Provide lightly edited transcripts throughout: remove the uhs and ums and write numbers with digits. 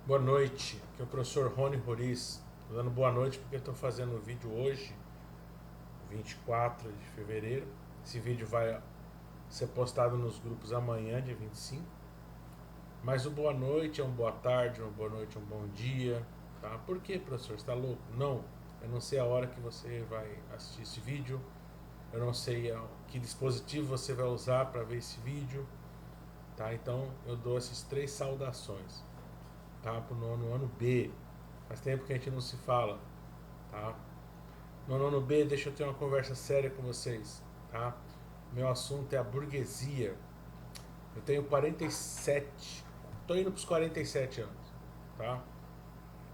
Boa noite, aqui é o professor Rony Roriz. Estou dando boa noite porque estou fazendo um vídeo hoje, 24 de fevereiro. Esse vídeo vai ser postado nos grupos amanhã, dia 25. Mas o boa noite é um boa tarde, uma boa noite é um bom dia. Tá? Por que, professor? Você está louco? Não, eu não sei a hora que você vai assistir esse vídeo. Eu não sei que dispositivo você vai usar para ver esse vídeo. Tá? Então eu dou essas três saudações. Tá? Pro nono ano B. Faz tempo que a gente não se fala, tá? No nono B, deixa eu ter uma conversa séria com vocês, tá? Meu assunto é a burguesia. Eu tenho 47, tô indo pros 47 anos, tá?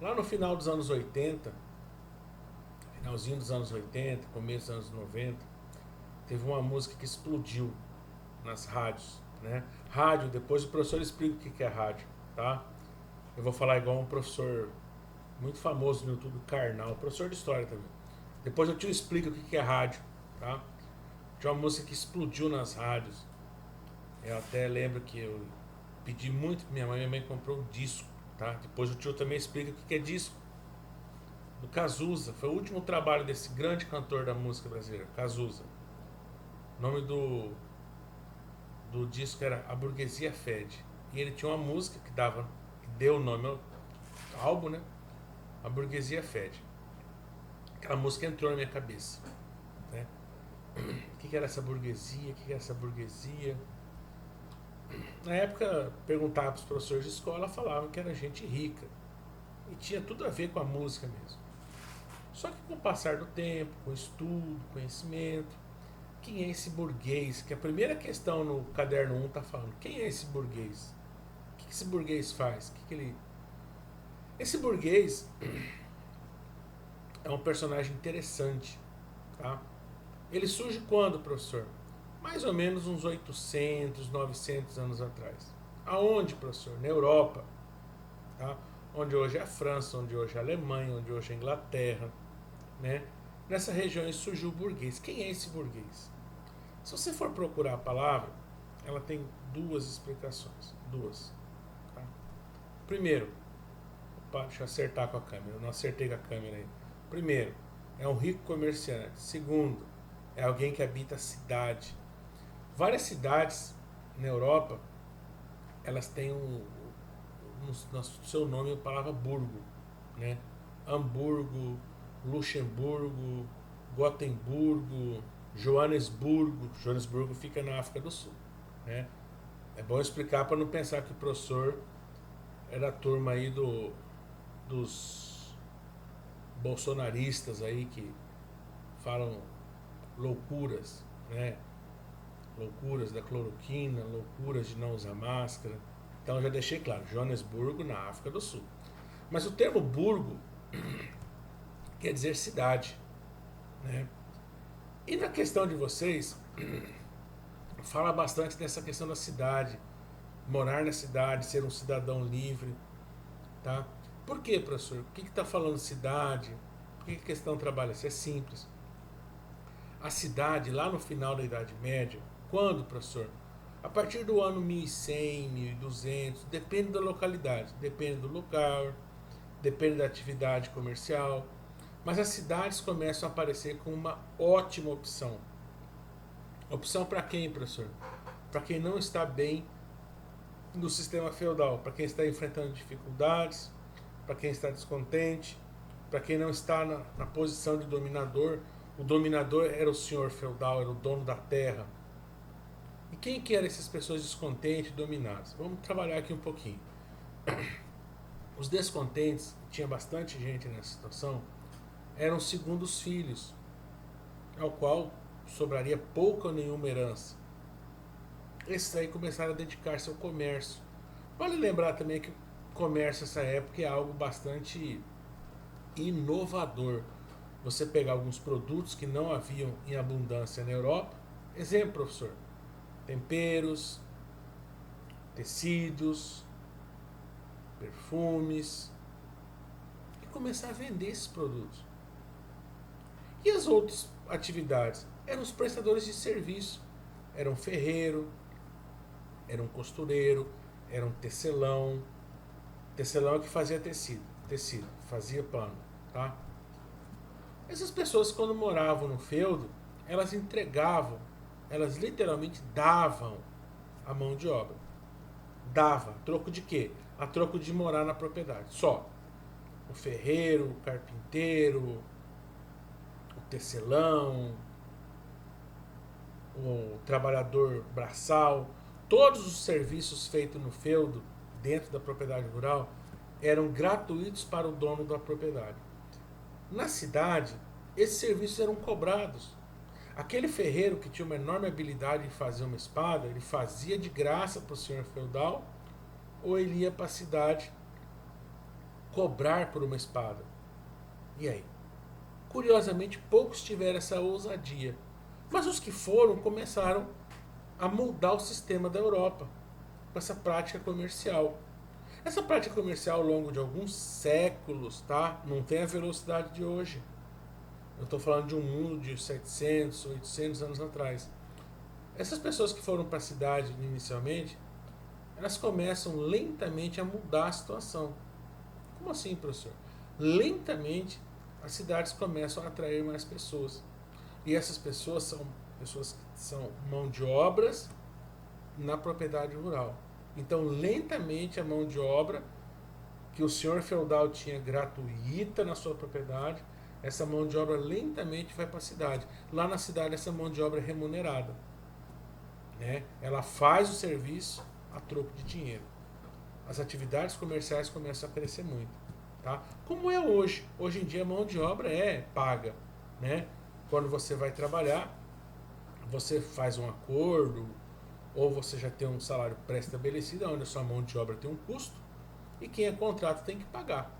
Lá no final dos anos 80, finalzinho dos anos 80, começo dos anos 90, teve uma música que explodiu nas rádios, né? Rádio, depois o professor explica o que é rádio, tá? Eu vou falar igual um professor muito famoso no YouTube, Karnal, professor de história também. Depois eu te explico o que é rádio, tá? Tinha uma música que explodiu nas rádios. Eu até lembro que eu pedi muito pra minha mãe comprou um disco, tá? Depois o tio também explica o que é disco. Do Cazuza, foi o último trabalho desse grande cantor da música brasileira, Cazuza. O nome do disco era A Burguesia Fede. E ele tinha uma música que deu o nome ao álbum, né? A Burguesia Fede. Aquela música entrou na minha cabeça, né? O que era essa burguesia? O que era essa burguesia? Na época, perguntava para os professores de escola, falavam que era gente rica. E tinha tudo a ver com a música mesmo. Só que com o passar do tempo, com estudo, conhecimento, quem é esse burguês? Que a primeira questão no caderno 1 está falando. Quem é esse burguês? O que esse burguês faz? Esse burguês é um personagem interessante, tá? Ele surge quando, professor? Mais ou menos uns 800, 900 anos atrás. Aonde, professor? Na Europa, tá? Onde hoje é a França, onde hoje é a Alemanha, onde hoje é a Inglaterra, né? Nessas regiões surgiu o burguês. Quem é esse burguês? Se você for procurar a palavra, ela tem duas explicações. Duas. Tá? Primeiro, opa, deixa eu acertar com a câmera, eu não acertei com a câmera aí. Primeiro, é um rico comerciante. Segundo, é alguém que habita a cidade. Várias cidades na Europa, elas têm no seu nome a palavra burgo, né? Hamburgo, Luxemburgo, Gotemburgo, Joanesburgo. Joanesburgo fica na África do Sul, né? É bom explicar para não pensar que o professor é da turma aí dos bolsonaristas aí que falam loucuras, né? Loucuras da cloroquina, loucuras de não usar máscara. Então eu já deixei claro, Joanesburgo na África do Sul. Mas o termo burgo quer dizer cidade, né? E na questão de vocês, fala bastante dessa questão da cidade, morar na cidade, ser um cidadão livre, tá? Por que, professor? O que está falando cidade? Por que a questão trabalha? Isso é simples. A cidade, lá no final da Idade Média, quando, professor? A partir do ano 1100, 1200, depende da localidade, depende do lugar, depende da atividade comercial, mas as cidades começam a aparecer como uma ótima opção. Opção para quem, professor? Para quem não está bem no sistema feudal, para quem está enfrentando dificuldades, para quem está descontente, para quem não está na posição de dominador. O dominador era o senhor feudal, era o dono da terra. E quem que eram essas pessoas descontentes e dominadas? Vamos trabalhar aqui um pouquinho. Os descontentes, tinha bastante gente nessa situação, eram segundos filhos, ao qual sobraria pouca ou nenhuma herança. Esses aí começaram a dedicar-se ao comércio. Vale lembrar também que o comércio nessa época é algo bastante inovador. Você pegar alguns produtos que não haviam em abundância na Europa. Exemplo, professor: temperos, tecidos, perfumes, e começar a vender esses produtos. E as outras atividades? Eram os prestadores de serviço. Era um ferreiro, era um costureiro, era um tecelão, Tecelão é que fazia tecido, fazia pano, tá? Essas pessoas, quando moravam no feudo, elas entregavam, elas literalmente davam a mão de obra. Dava. A troco de quê? A troco de morar na propriedade. Só. O ferreiro, o carpinteiro, o tecelão, o trabalhador braçal, todos os serviços feitos no feudo, dentro da propriedade rural, eram gratuitos para o dono da propriedade. Na cidade, esses serviços eram cobrados. Aquele ferreiro que tinha uma enorme habilidade em fazer uma espada, ele fazia de graça para o senhor feudal, ou ele ia para a cidade cobrar por uma espada. E aí? Curiosamente, poucos tiveram essa ousadia. Mas os que foram começaram a moldar o sistema da Europa com essa prática comercial. Essa prática comercial ao longo de alguns séculos, tá? Não tem a velocidade de hoje. Eu estou falando de um mundo de 700, 800 anos atrás. Essas pessoas que foram para a cidade inicialmente, elas começam lentamente a mudar a situação. Como assim, professor? Lentamente, as cidades começam a atrair mais pessoas. E essas pessoas que são mão de obras na propriedade rural. Então, lentamente, a mão de obra que o senhor feudal tinha gratuita na sua propriedade, essa mão de obra lentamente vai para a cidade. Lá na cidade, essa mão de obra é remunerada. Né? Ela faz o serviço a troco de dinheiro. As atividades comerciais começam a crescer muito. Tá? Como é hoje. Hoje em dia, a mão de obra é paga. Né? Quando você vai trabalhar, você faz um acordo, ou você já tem um salário pré-estabelecido, onde a sua mão de obra tem um custo, e quem é contrato tem que pagar.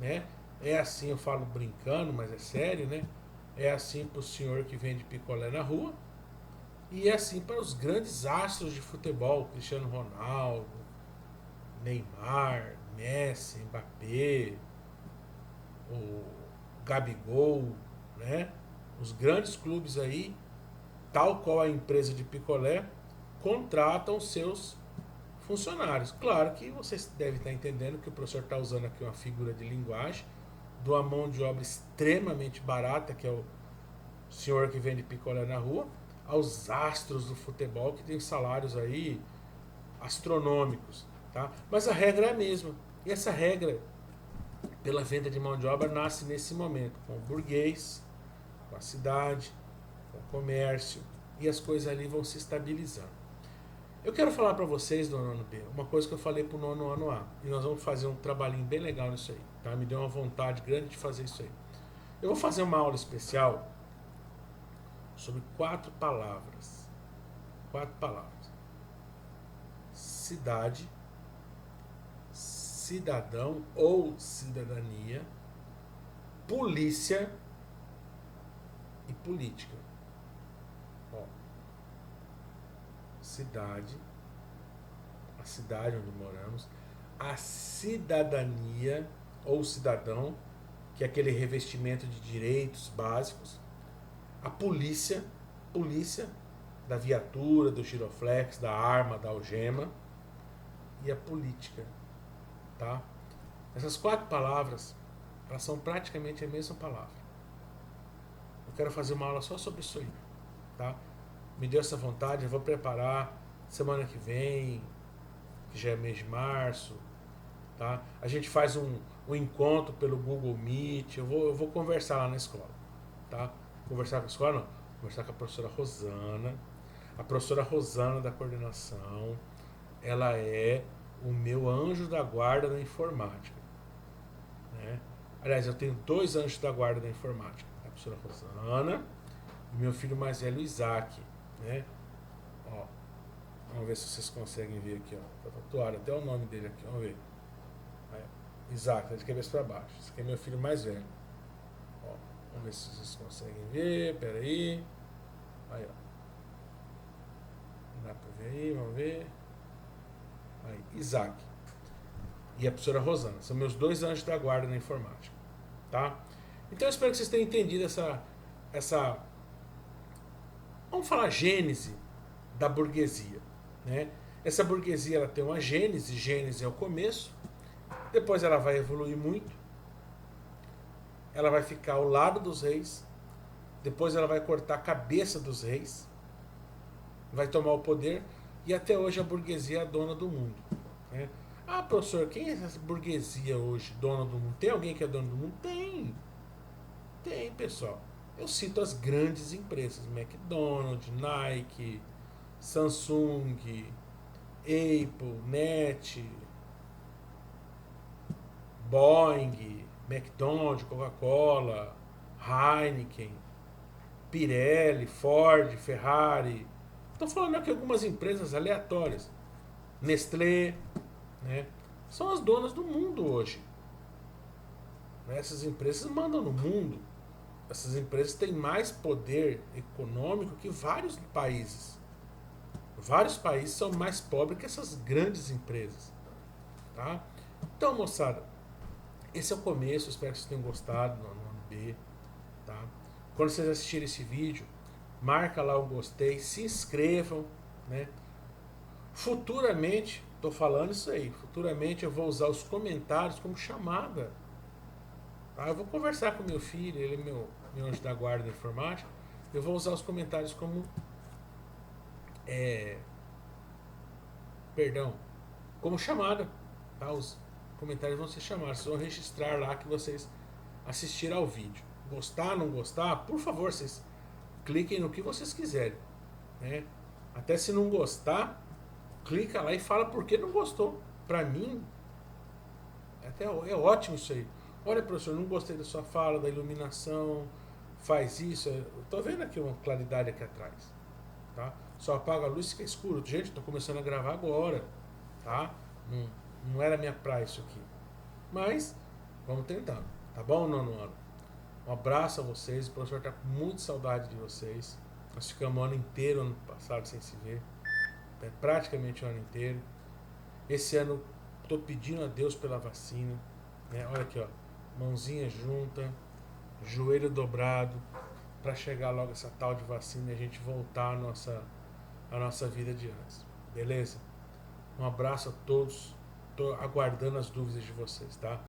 Né? É assim, eu falo brincando, mas é sério, né? É assim para o senhor que vende picolé na rua, e é assim para os grandes astros de futebol, Cristiano Ronaldo, Neymar, Messi, Mbappé, o Gabigol, né? Os grandes clubes aí, tal qual a empresa de picolé, contratam seus funcionários. Claro que vocês devem estar entendendo que o professor está usando aqui uma figura de linguagem de uma mão de obra extremamente barata, que é o senhor que vende picolé na rua, aos astros do futebol que tem salários aí astronômicos. Tá? Mas a regra é a mesma. E essa regra, pela venda de mão de obra, nasce nesse momento, com o burguês, com a cidade, com o comércio, e as coisas ali vão se estabilizando. Eu quero falar para vocês do nono B, uma coisa que eu falei para o nono ano A, e nós vamos fazer um trabalhinho bem legal nisso aí, tá? Me deu uma vontade grande de fazer isso aí. Eu vou fazer uma aula especial sobre 4 palavras. 4 palavras. Cidade, cidadão ou cidadania, polícia e política. Ó, cidade, a cidade onde moramos, a cidadania ou cidadão, que é aquele revestimento de direitos básicos, a polícia da viatura, do giroflex, da arma, da algema, e a política, tá? Essas 4 palavras, elas são praticamente a mesma palavra. Eu quero fazer uma aula só sobre isso aí, tá? Me deu essa vontade, eu vou preparar semana que vem, que já é mês de março, tá? A gente faz um encontro pelo Google Meet, eu vou conversar lá na escola, tá? Conversar com a escola não, conversar com a professora Rosana. A professora Rosana da coordenação, ela é o meu anjo da guarda da informática, né? Aliás, eu tenho 2 anjos da guarda da informática, a professora Rosana e meu filho mais velho, Isaac, né? Ó, vamos ver se vocês conseguem ver aqui, ó. Tá tatuado até o nome dele aqui, vamos ver. Aí, Isaac, tá de cabeça para baixo. Esse aqui é meu filho mais velho. Ó, vamos ver se vocês conseguem ver, pera aí. Aí, ó. Dá pra ver aí, vamos ver. Aí, Isaac e a professora Rosana. São meus 2 anjos da guarda na informática. Tá? Então eu espero que vocês tenham entendido essa vamos falar, gênese da burguesia. Né? Essa burguesia ela tem uma gênese é o começo, Depois ela vai evoluir muito, ela vai ficar ao lado dos reis, depois ela vai cortar a cabeça dos reis, vai tomar o poder, e até hoje a burguesia é a dona do mundo. Né? Ah, professor, quem é essa burguesia hoje, dona do mundo? Tem alguém que é dono do mundo? Tem. Tem, pessoal. Eu cito as grandes empresas, McDonald's, Nike, Samsung, Apple, NET, Boeing, McDonald's, Coca-Cola, Heineken, Pirelli, Ford, Ferrari. Estou falando aqui algumas empresas aleatórias. Nestlé, né? São as donas do mundo hoje. Essas empresas mandam no mundo. Essas empresas têm mais poder econômico que vários países. Vários países são mais pobres que essas grandes empresas. Tá? Então, moçada, esse é o começo. Espero que vocês tenham gostado no ano B. Tá? Quando vocês assistirem esse vídeo, marca lá o gostei, se inscrevam. Né? Futuramente, estou falando isso aí, futuramente eu vou usar os comentários como chamada. Tá? Eu vou conversar com meu filho, ele é meu anjo da guarda da informática. Eu vou usar os comentários como como chamada. Tá? Os comentários vão ser chamados. Vocês vão registrar lá que vocês assistiram ao vídeo. Gostar, não gostar, por favor, vocês cliquem no que vocês quiserem. Né? Até se não gostar, clica lá e fala por que não gostou. Pra mim, é ótimo isso aí. Olha, professor, não gostei da sua fala, da iluminação, faz isso. Eu tô vendo aqui uma claridade aqui atrás. Tá? Só apaga a luz e fica escuro. Gente, tô começando a gravar agora. Tá? Não era minha praia isso aqui. Mas, vamos tentando. Tá bom, nono ano? Um abraço a vocês. O professor tá com muita saudade de vocês. Nós ficamos o ano inteiro, ano passado, sem se ver. Praticamente o ano inteiro. Esse ano, tô pedindo a Deus pela vacina. Né? Olha aqui, ó. Mãozinha junta, joelho dobrado, para chegar logo essa tal de vacina e a gente voltar a nossa vida de antes. Beleza? Um abraço a todos. Tô aguardando as dúvidas de vocês, tá?